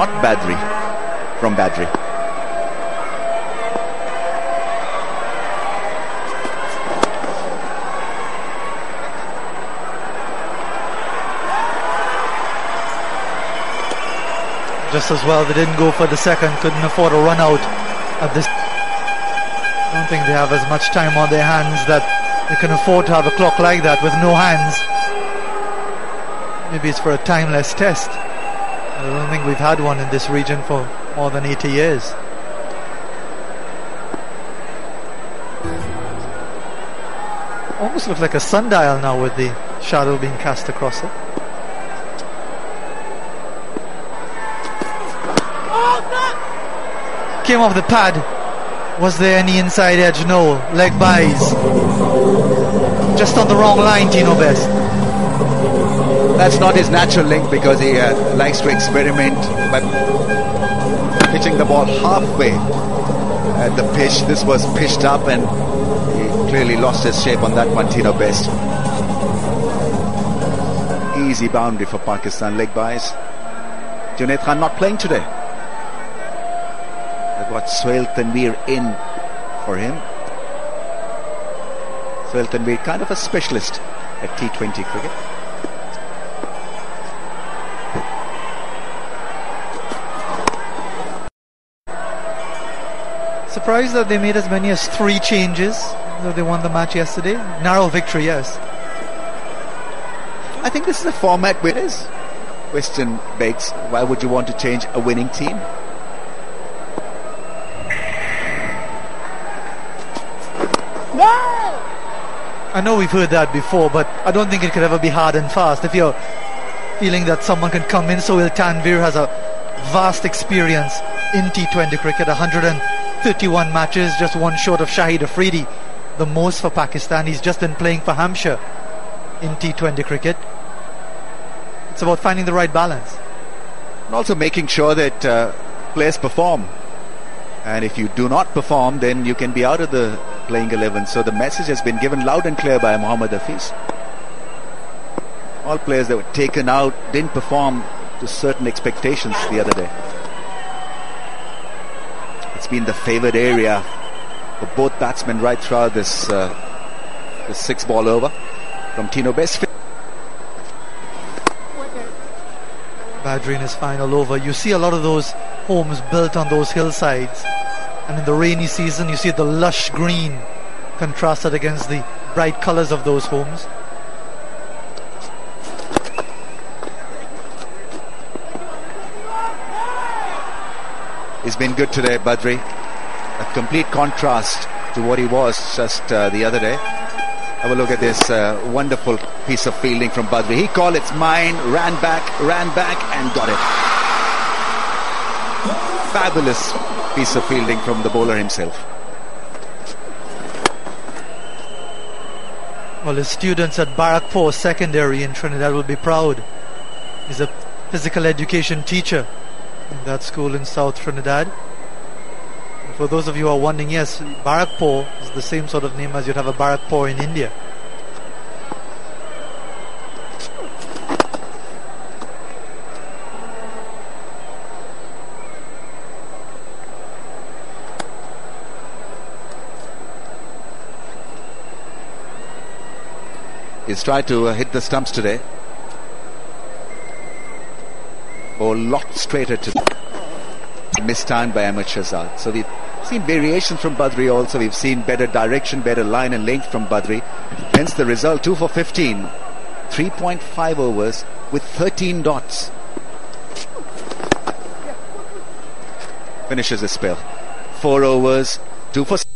not Badri, from Badri. Just as well they didn't go for the second, couldn't afford a run out at this. I don't think they have as much time on their hands that they can afford to have a clock like that with no hands. Maybe it's for a timeless test. I don't think we've had one in this region for more than 80 years. Almost looks like a sundial now with the shadow being cast across it. Came off the pad. Was there any inside edge? No. Leg buys. Just on the wrong line, Tino Best. That's not his natural link because he likes to experiment by pitching the ball halfway at the pitch. This was pitched up and he clearly lost his shape on that one, Tino Best. Easy boundary for Pakistan. Leg buys. Junaid Khan not playing today. Got Suhail Tanveer in for him. Suhail Tanveer, kind of a specialist at T20 cricket. Surprised that they made as many as 3 changes, though they won the match yesterday. Narrow victory, yes. I think this is a format where it is. Question begs, why would you want to change a winning team? I know we've heard that before, but I don't think it could ever be hard and fast. If you're feeling that someone can come in, Suhail Tanveer has a vast experience in T20 cricket, 131 matches, just one short of Shahid Afridi, the most for Pakistan. He's just been playing for Hampshire in T20 cricket. It's about finding the right balance. And also making sure that players perform. And if you do not perform, then you can be out of the playing 11. So the message has been given loud and clear by Mohammad Hafiz. All players that were taken out didn't perform to certain expectations the other day. It's been the favoured area for both batsmen right throughout this 6-ball over from Tino Best. Badri in his final over. You see a lot of those homes built on those hillsides, and in the rainy season you see the lush green contrasted against the bright colours of those homes. He's been good today, Badri. A complete contrast to what he was just the other day. Have a look at this wonderful piece of fielding from Badri. He called it's mine, ran back and got it. Fabulous piece of fielding from the bowler himself. Well, his students at Barakpur Secondary in Trinidad will be proud. He's a physical education teacher in that school in South Trinidad. And for those of you who are wondering, yes, Barakpur is the same sort of name as you'd have a Barakpur in India. He's tried to hit the stumps today. Ball lot straighter to mistimed by Ahmed Shahzad. So we've seen variations from Badri also. We've seen better direction, better line and length from Badri. Hence the result, 2 for 15. 3.5 overs with 13 dots. Finishes his spell. 4 overs, 2 for 6.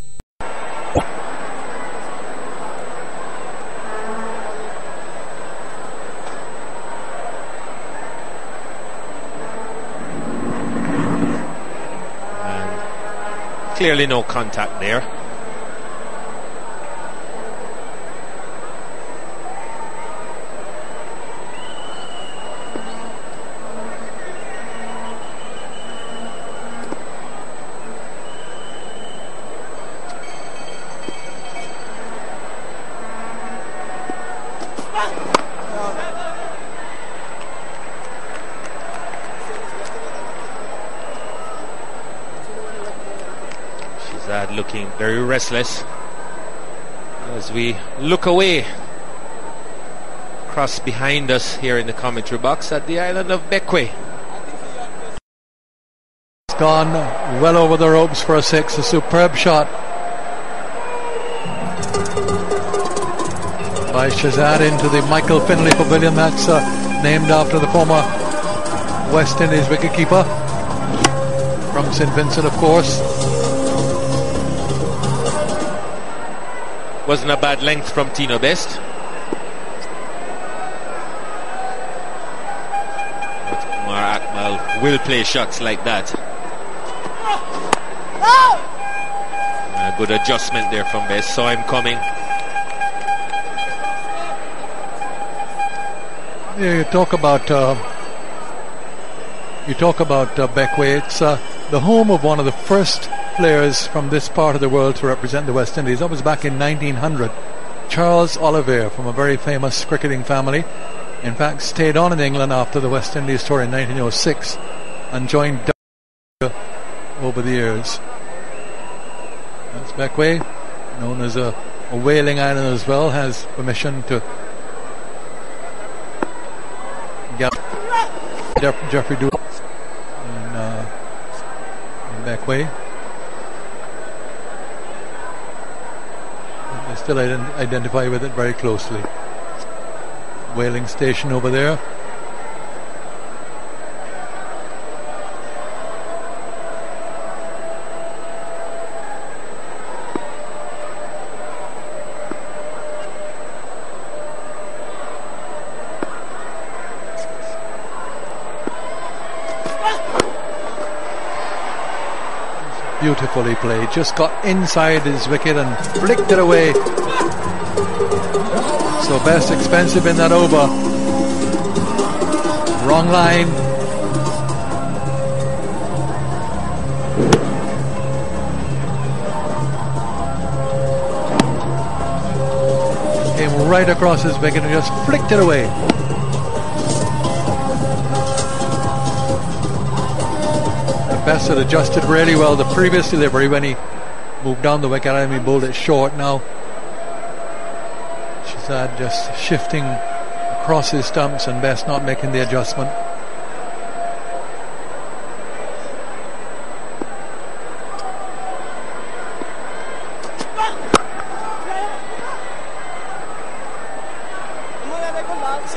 Clearly no contact there. Shahzad looking very restless as we look away across behind us here in the commentary box at the island of Bequia. It's gone well over the ropes for a 6. A superb shot by Shahzad into the Michael Finlay Pavilion. That's named after the former West Indies wicketkeeper from St. Vincent, of course. Wasn't a bad length from Tino Best. But Kumar Akmal will play shots like that. A good adjustment there from Best. Saw him coming. Yeah, you talk about Bequia. It's the home of one of the first players from this part of the world to represent the West Indies. That was back in 1900. Charles Oliver, from a very famous cricketing family. In fact, stayed on in England after the West Indies tour in 1906 and joined over the years. That's Bequia, known as a whaling island as well, has permission to get Jeffrey Doolittle in Bequia. They still identify with it very closely. Whaling station over there. Beautifully played, just got inside his wicket and flicked it away. So Best expensive in that over. Wrong line. Came right across his wicket and just flicked it away. Best had adjusted really well the previous delivery when he moved down the wicket and he bowled it short. Now Shahzad just shifting across his stumps and Best not making the adjustment.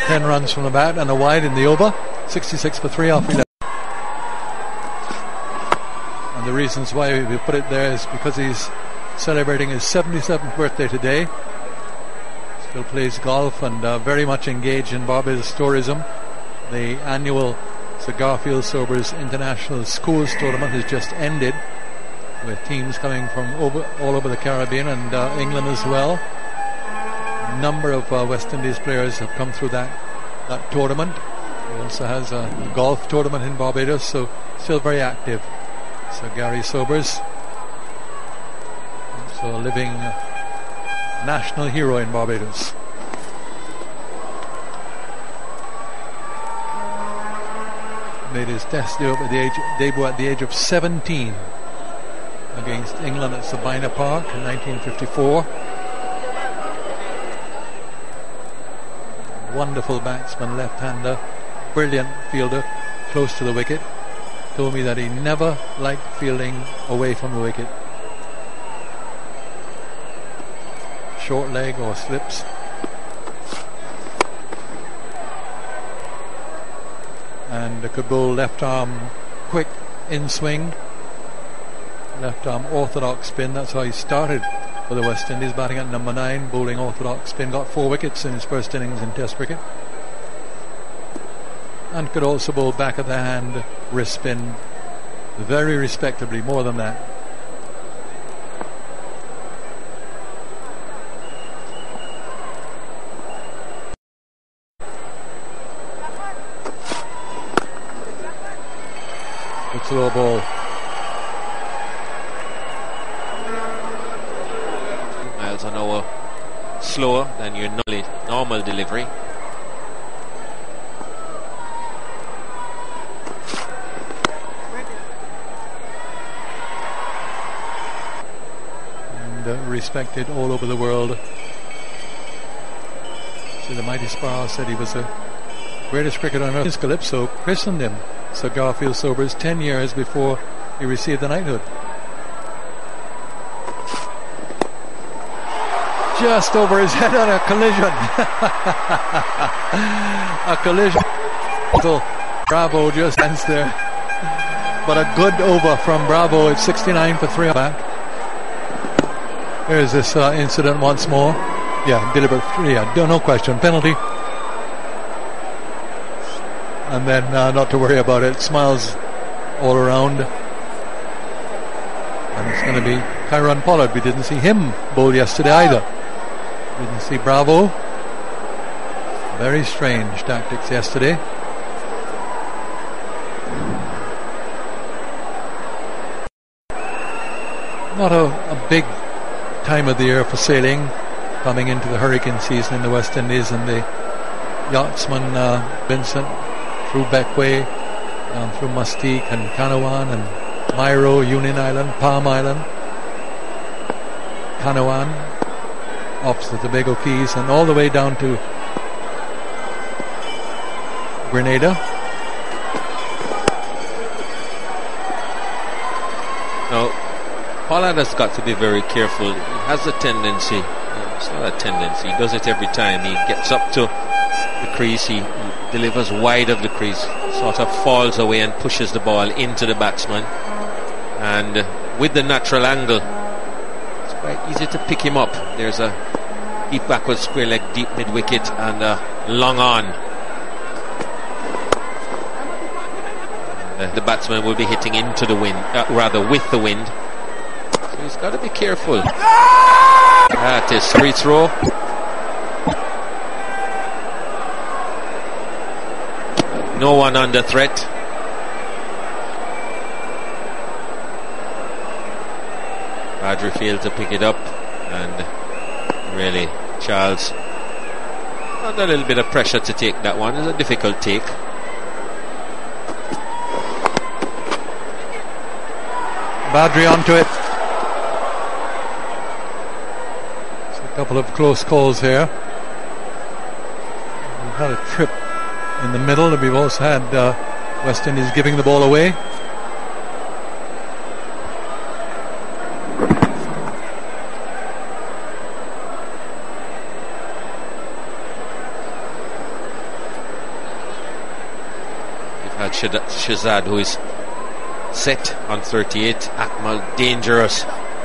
Ten runs from the bat and a wide in the over. 66 for 3 off 11. The reasons why we put it there is because he's celebrating his 77th birthday today. Still plays golf and very much engaged in Barbados tourism. The annual Sir Garfield Sobers International Schools Tournament has just ended, with teams coming from all over the Caribbean and England as well. A number of West Indies players have come through that tournament. He also has a golf tournament in Barbados, so still very active. Sir Gary Sobers, also a living national hero in Barbados. Made his test debut at the age of 17 against England at Sabina Park in 1954. Wonderful batsman, left-hander, brilliant fielder, close to the wicket. Told me that he never liked fielding away from the wicket. Short leg or slips. And could bowl left arm quick in swing. Left arm orthodox spin. That's how he started for the West Indies, batting at number 9, bowling orthodox spin. Got 4 wickets in his first innings in Test cricket. And could also bowl back of the hand wrist spin very respectably, more than that. Good slow ball. Miles an hour slower than your normal delivery. respected all over the world. So the mighty Sparrow said he was the greatest cricketer on earth. His Calypso christened him Sir Garfield Sobers 10 years before he received the knighthood. Just over his head on a collision. A collision. So Bravo just stands there. But a good over from Bravo. It's 69 for 3 back. Here's this incident once more. Yeah, deliberate. Yeah, no question. Penalty. And then not to worry about it. Smiles all around. And it's going to be Kyron Pollard. We didn't see him bowl yesterday either. Didn't see Bravo. Very strange tactics yesterday. Not a big time of the year for sailing, coming into the hurricane season in the West Indies, and the yachtsman Vincent through Beckway, through Mustique and Canouan and Myro, Union Island, Palm Island, Canouan, off the Tobago Keys, and all the way down to Grenada. Now, Pollard has got to be very careful. He has a tendency, it's not a tendency, he does it every time. He gets up to the crease, he delivers wide of the crease, sort of falls away and pushes the ball into the batsman. And with the natural angle, it's quite easy to pick him up. There's a deep backward square leg, deep mid wicket, and long on. The batsman will be hitting into the wind, rather with the wind. So he's got to be careful. That is free throw. No one under threat. Badri failed to pick it up, and really Charles under a little bit of pressure to take that one. It's a difficult take. Badri onto it. It's a couple of close calls here. We've had a trip in the middle, and we've also had West Indies giving the ball away. We've had Shazad, who is set on 38, Akmal dangerous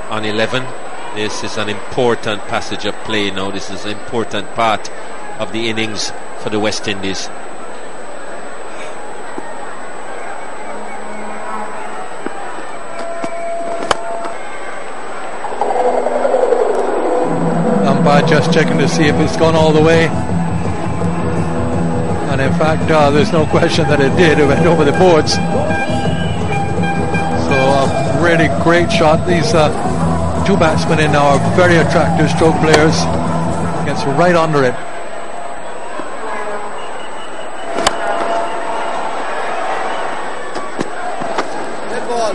on 11. This is an important passage of play now. This is an important part of the innings for the West Indies. Umpire just checking to see if it's gone all the way, and in fact there's no question that it did. It went over the boards. So a really great shot. These two batsmen in now are very attractive stroke players. Gets right under it. Dead ball.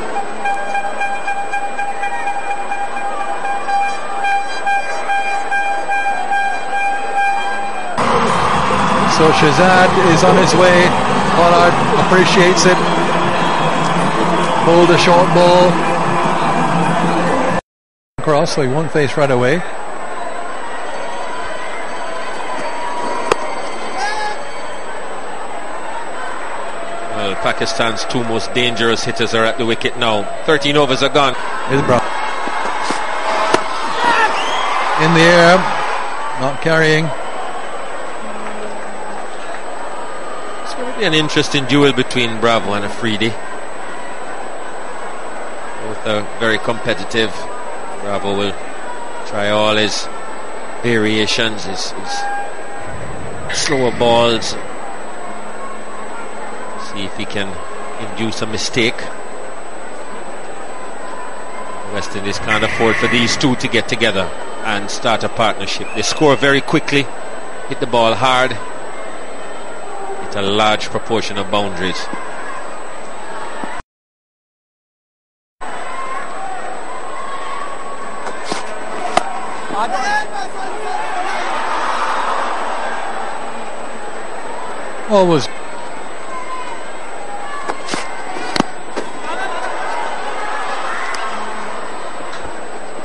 So Shazad is on his way. Pollard appreciates it. Bowled a short ball across, so he won't face right away. Well, Pakistan's two most dangerous hitters are at the wicket now. 13 overs are gone. Here's Brown. In the air, not carrying. It's going to be an interesting duel between Bravo and Afridi. Both are very competitive. Bravo will try all his variations, his slower balls. See if he can induce a mistake. West Indies can't afford for these two to get together and start a partnership. They score very quickly, hit the ball hard, hit a large proportion of boundaries. Always.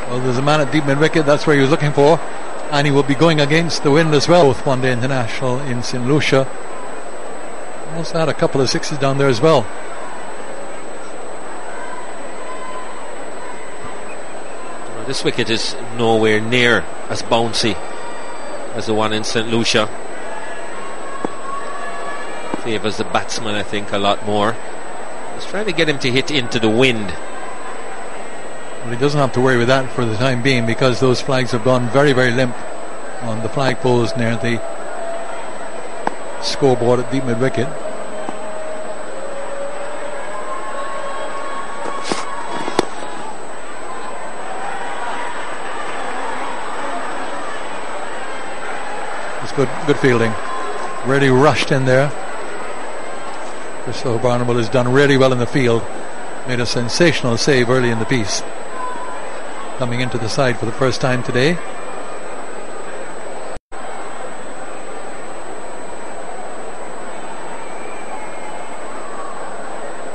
Well, there's a man at deep mid wicket. That's where he was looking for, and he will be going against the wind as well with One Day International in St. Lucia. Also had a couple of sixes down there as well. This wicket is nowhere near as bouncy as the one in St. Lucia. Favours the batsman, I think, a lot more. He's trying to get him to hit into the wind. Well, he doesn't have to worry with that for the time being, because those flags have gone very, very limp on the flag poles near the scoreboard at deep mid wicket. Good fielding. Really rushed in there. Christopher Barnable has done really well in the field. Made a sensational save early in the piece. Coming into the side for the first time today.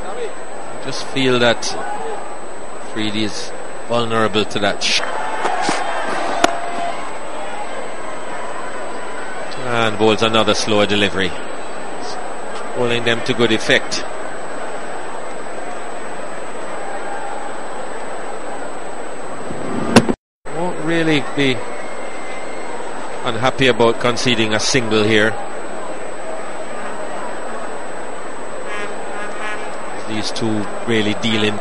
I just feel that Freedy is vulnerable to that shot. And bowls another slower delivery, bowling them to good effect. Won't really be unhappy about conceding a single here. These two really dealing